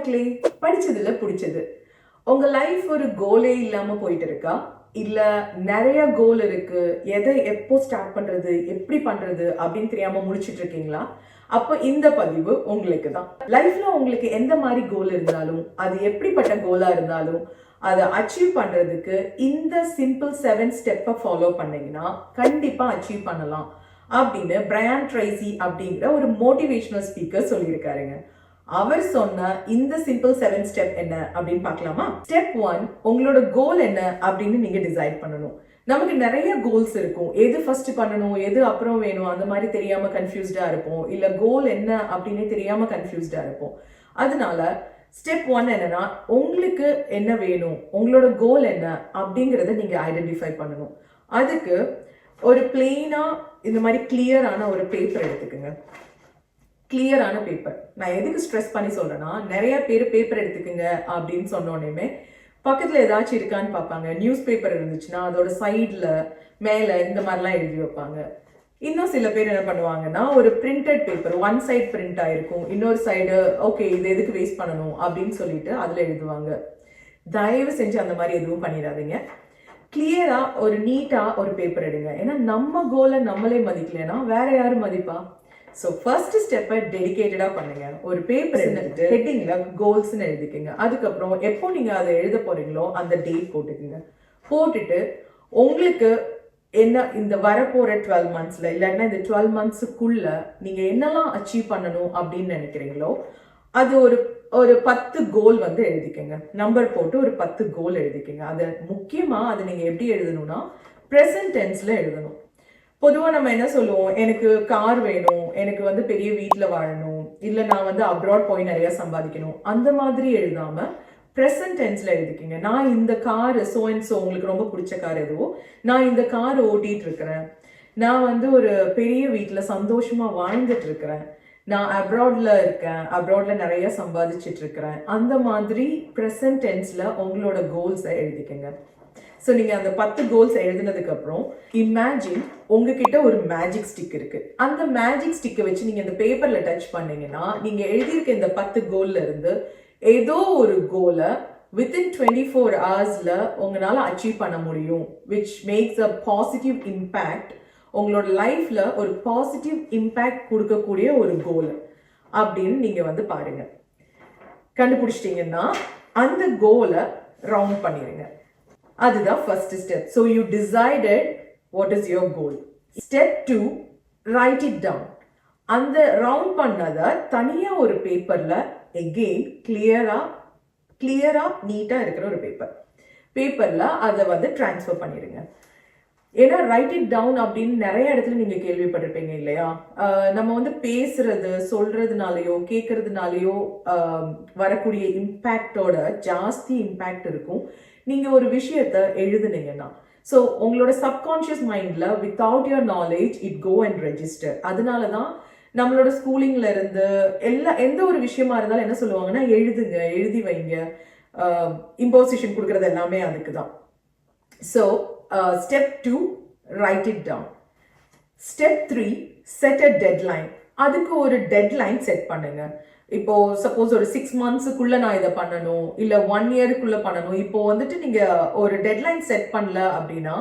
மக்களே, படிச்சதுல பிடிச்சது. உங்க லைஃப் ஒரு கோலே இல்லாம போயிட்டு இருக்கா? இல்ல நிறைய கோல் இருக்கு, எதை எப்போ ஸ்டார்ட் பண்றது, எப்படி பண்றது அப்படின்னு தெரியாம முடிச்சிட்டு இருக்கீங்களா? அப்ப இந்த பதிவு உங்களுக்கு தான். லைஃப்ல உங்களுக்கு எந்த மாதிரி கோல் இருந்தாலும், அது எப்படிப்பட்ட கோலா இருந்தாலும், அதை அச்சீவ் பண்றதுக்கு இந்த சிம்பிள் 7 ஸ்டெப்பை ஃபாலோ பண்ணீங்கன்னா கண்டிப்பா அச்சீவ் பண்ணலாம் அப்படின்னு பிரையான் ட்ரைசி அப்படிங்கிற ஒரு மோட்டிவேஷனல் ஸ்பீக்கர் சொல்லியிருக்காருங்க. அவர் சொன்ன இந்த சிம்பிள் 7 ஸ்டெப் என்ன அப்படின்னு பார்க்கலாமா? ஸ்டெப் 1, உங்களோட கோல் என்ன அப்படின்னு நீங்க டிசைட் பண்ணணும். நமக்கு நிறைய கோல்ஸ் இருக்கும். எது ஃபர்ஸ்ட் பண்ணணும், எது அப்புறம் வேணும், அந்த மாதிரி தெரியாம கன்ஃபியூஸ்டா இருப்போம். இல்ல கோல் என்ன அப்படின்னே தெரியாம கன்ஃபியூஸ்டா இருப்போம். அதனால ஸ்டெப் 1 என்னன்னா, உங்களுக்கு என்ன வேணும், உங்களோட கோல் என்ன அப்படிங்கறத நீங்க ஐடென்டிஃபை பண்ணணும். அதுக்கு ஒரு பிளெயினா இந்த மாதிரி கிளியரான ஒரு பேப்பர் எடுத்துக்கோங்க. கிளியரான பேப்பர். நான் எதுக்கு ஸ்ட்ரெஸ் பண்ணி சொல்றேன்னா, நிறைய பேர் பேப்பர் எடுத்துக்கோங்க அப்படின்னு சொன்னோடனே பக்கத்துல ஏதாச்சும் இருக்கான்னு பார்ப்பாங்க. நியூஸ் பேப்பர் இருந்துச்சுன்னா அதோட சைட்ல மேல இந்த மாதிரிலாம் எழுதி வைப்பாங்க. இன்னும் சில பேர் என்ன பண்ணுவாங்கன்னா, ஒரு printed paper, one side print ஆயிருக்கும், இன்னொரு சைடு ஓகே இது எதுக்கு வேஸ்ட் பண்ணணும் அப்படின்னு சொல்லிட்டு அதுல எழுதுவாங்க. தயவு செஞ்சு அந்த மாதிரி எதுவும் பண்ணிடாதீங்க. கிளியரா ஒரு நீட்டா ஒரு பேப்பர் எடுங்க. ஏன்னா நம்ம கோலை நம்மளே மதிக்கலைன்னா வேற யாரும் மதிப்பா? ஸோ ஃபர்ஸ்ட் ஸ்டெப்பை டெடிகேட்டடா பண்ணுங்க. ஒரு பேப்பர் எடுத்துட்டு ஹெட்டிங்ல கோல்ஸ்ன்னு எழுதிக்கங்க. அதுக்கப்புறம் எப்போ நீங்க அதை எழுத போறீங்களோ அந்த டேட் போட்டுக்கோங்க. போட்டுட்டு உங்களுக்கு என்ன இந்த வரப்போற 12 மந்த்ஸ்ல இல்லைன்னா இந்த 12 மந்த்ஸுக்குள்ள நீங்க என்னெல்லாம் அச்சீவ் பண்ணணும் அப்படின்னு நினைக்கிறீங்களோ அது ஒரு 10 கோல் வந்து எழுதிக்கங்க. நம்பர் போட்டு ஒரு 10 கோல் எழுதிக்கங்க. அது முக்கியமா அதை நீங்க எப்படி எழுதணும்னா ப்ரெசன்ட் டென்ஸ்ல எழுதணும். பொதுவாக நம்ம என்ன சொல்லுவோம், எனக்கு கார் வேணும், எனக்கு வந்து பெரிய வீட்டில் வாழணும், இல்லை நான் வந்து அப்ராட் போய் நிறைய சம்பாதிக்கணும், அந்த மாதிரி எழுதாம ப்ரெசன்ட் டென்ஸ்ல எழுதிக்கிங்க. நான் இந்த கார் சோ அண்ட் சோ, உங்களுக்கு ரொம்ப பிடிச்ச கார் எதுவோ, நான் இந்த கார் ஓட்டிட்டு இருக்கிறேன், நான் வந்து ஒரு பெரிய வீட்டில் சந்தோஷமா வாழ்ந்துட்டு இருக்கிறேன், நான் அப்ராட்ல இருக்கேன், அப்ராட்ல நிறைய சம்பாதிச்சுட்டு இருக்கிறேன், அந்த மாதிரி ப்ரெசன்ட் டென்ஸ்ல உங்களோட கோல்ஸை எழுதிக்கங்க. ஸோ நீங்கள் அந்த 10 கோல்ஸ் எழுதினதுக்கு அப்புறம் இமேஜின் உங்ககிட்ட ஒரு மேஜிக் ஸ்டிக் இருக்கு. அந்த மேஜிக் ஸ்டிக்கை வச்சு நீங்கள் இந்த பேப்பரில் டச் பண்ணீங்கன்னா நீங்கள் எழுதியிருக்க இந்த 10 கோல்ல இருந்து ஏதோ ஒரு கோலை வித்தின் 24 ஹவர்ஸில் உங்களால் அச்சீவ் பண்ண முடியும். Which makes a positive impact, உங்களோட லைஃப்ல ஒரு பாசிட்டிவ் இம்பேக்ட் கொடுக்கக்கூடிய ஒரு கோல் அப்படின்னு நீங்கள் வந்து பாருங்க. கண்டுபிடிச்சிட்டிங்கன்னா அந்த கோலை ரவுண்ட் பண்ணிடுங்க. அதுதான் first step. So you decided what is your goal. Step 2, write it down. அந்த ரவுண்ட் பண்ணதை தனியா ஒரு பேப்பர்ல எகெயின் கிளியரா நீட்டா இருக்கிற ஒரு பேப்பர்ல அதை வந்து டிரான்ஸ்ஃபர் பண்ணிடுங்க. ஏன்னா ரைட் இட் டவுன் அப்படின்னு நிறைய இடத்துல நீங்க கேள்விப்பட்டிருப்பீங்க இல்லையா? நம்ம வந்து பேசுறது சொல்றதுனாலயோ கேட்கறதுனாலயோ வரக்கூடிய இம்பேக்டோட ஜாஸ்தி இம்பேக்ட் இருக்கும் நீங்க ஒரு விஷயத்த எழுதுனீங்கன்னா. ஸோ உங்களோட சப்கான்ஷியஸ் மைண்ட்ல without your knowledge it go and register. அதனாலதான் நம்மளோட ஸ்கூலிங்ல இருந்து எந்த ஒரு விஷயமா இருந்தாலும் என்ன சொல்லுவாங்கன்னா, எழுதுங்க, எழுதி வைங்க. இம்போசிஷன் கொடுக்கறது எல்லாமே அதுக்கு தான். So step 2, write it down. Step 3, set a deadline. அதுக்கு ஒரு டெட்லைன் செட் பண்ணுங்க. இப்போ சப்போஸ் ஒரு 6 மந்த்ஸுக்குள்ள நான் இதை பண்ணணும், இல்ல 1 இயருக்குள்ள பண்ணணும். இப்போ வந்துட்டு நீங்க ஒரு டெட்லைன் செட் பண்ணல அப்படின்னா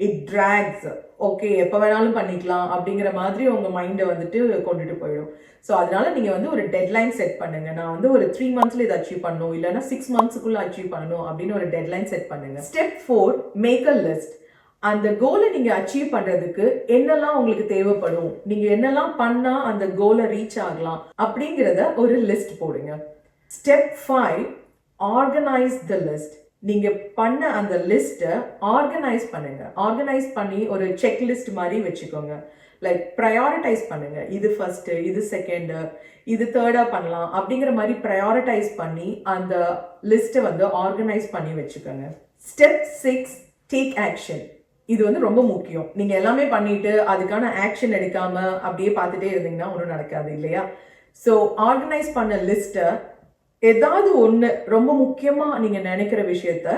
இட் டிராக்ஸ். ஓகே எப்போ வேணாலும் பண்ணிக்கலாம் அப்படிங்கிற மாதிரி உங்க மைண்டை வந்துட்டு கொண்டுட்டு போயிடும். ஸோ அதனால நீங்க வந்து ஒரு டெட்லைன் செட் பண்ணுங்க. நான் வந்து ஒரு 3 மந்த்ஸ்ல இதை அச்சீவ் பண்ணணும், இல்லைன்னா 6 மந்த்ஸுக்குள்ள அச்சீவ் பண்ணணும் அப்படின்னு ஒரு டெட்லைன் செட் பண்ணுங்க. Step 4, make a list. அந்த கோலை நீங்க அச்சீவ் பண்றதுக்கு என்னெல்லாம் உங்களுக்கு தேவைப்படும், நீங்க என்னெல்லாம் பண்ணா அந்த கோலை ரீச் ஆகலாம் அப்படிங்கிறத ஒரு லிஸ்ட் போடுங்க. Step 5, organise the list. நீங்க பண்ண அந்த லிஸ்ட்டை ஆர்கனைஸ் பண்ணுங்க. ஆர்கனைஸ் பண்ணி ஒரு செக் லிஸ்ட் மாதிரி வச்சுக்கோங்க. லைக் ப்ரையாரிட்டைஸ் பண்ணுங்க. இது ஃபர்ஸ்ட், இது செகண்ட், இது தேர்டா பண்ணலாம் அப்படிங்கிற மாதிரி ப்ரையாரிட்டைஸ் பண்ணி அந்த லிஸ்ட்டை வந்து ஆர்கனைஸ் பண்ணி வச்சுக்கோங்க. Step 6, take action. இது வந்து ரொம்ப முக்கியம். நீங்க எல்லாமே பண்ணிட்டு அதுக்கான ஆக்ஷன் எடுக்காம அப்படியே பார்த்துட்டே இருந்தீங்கன்னா ஒன்றும் நடக்காது இல்லையா? ஸோ ஆர்கனைஸ் பண்ண லிஸ்ட்டை ஏதாவது ஒன்று ரொம்ப முக்கியமா நீங்க நினைக்கிற விஷயத்த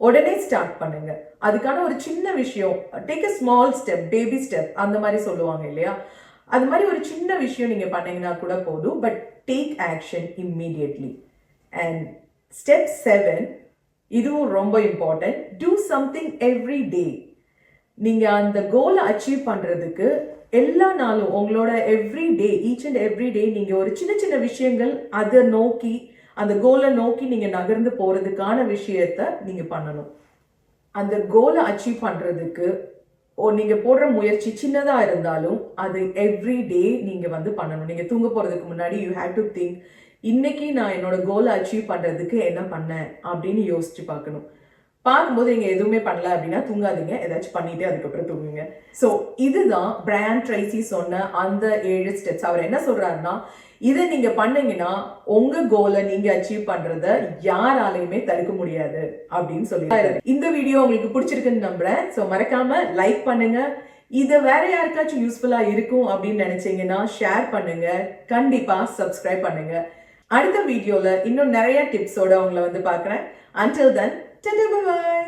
உடனே ஸ்டார்ட் பண்ணுங்க. அதுக்கான ஒரு சின்ன விஷயம், take a small step, baby step அந்த மாதிரி சொல்லுவாங்க இல்லையா? அது மாதிரி ஒரு சின்ன விஷயம் நீங்க பண்ணீங்கன்னா கூட போதும். But take action immediately. And step 7, இதுவும் ரொம்ப important, do something every day. நீங்க அந்த கோலை அச்சீவ் பண்றதுக்கு எல்லா நாளும் உங்களோட every day, each and every day நீங்க ஒரு சின்ன சின்ன விஷயங்கள் அதை நோக்கி, அந்த கோலை நோக்கி நீங்க நகர்ந்து போறதுக்கான விஷயத்த நீங்க பண்ணணும். அந்த கோலை அச்சீவ் பண்றதுக்கு நீங்க போடுற முயற்சி சின்னதா இருந்தாலும் அது எவ்ரி டே நீங்க பண்ணணும். நீங்க தூங்க போறதுக்கு முன்னாடி யூ ஹேவ் டு திங்க், இன்னைக்கு நான் என்னோட கோலை அச்சீவ் பண்றதுக்கு என்ன பண்ணேன் அப்படின்னு யோசிச்சு பார்க்கணும். பார்க்கும்போது நீங்க எதுவுமே பண்ணல அப்படின்னா தூங்காதீங்க, ஏதாச்சும் பண்ணிட்டு அதுக்கப்புறம் தூங்குங்க. ஸோ இதுதான் பிரையன் ட்ரைசி சொன்ன அந்த 7 ஸ்டெப்ஸ். அவர் என்ன சொல்றாருன்னா, இதை நீங்க பண்ணீங்கன்னா உங்க கோலை நீங்க அச்சீவ் பண்றத யாராலையுமே தடுக்க முடியாது அப்படின்னு சொல்லியிருக்காரு. இந்த வீடியோ உங்களுக்கு பிடிச்சிருக்குன்னு நம்புறேன். ஸோ மறக்காம லைக் பண்ணுங்க. இதை வேற யாருக்காச்சும் யூஸ்ஃபுல்லா இருக்கும் அப்படின்னு நினைச்சீங்கன்னா ஷேர் பண்ணுங்க. கண்டிப்பா சப்ஸ்கிரைப் பண்ணுங்க. அடுத்த வீடியோல இன்னும் நிறைய டிப்ஸோட உங்களை பார்க்குறேன். Until then, ta-ta, bye-bye.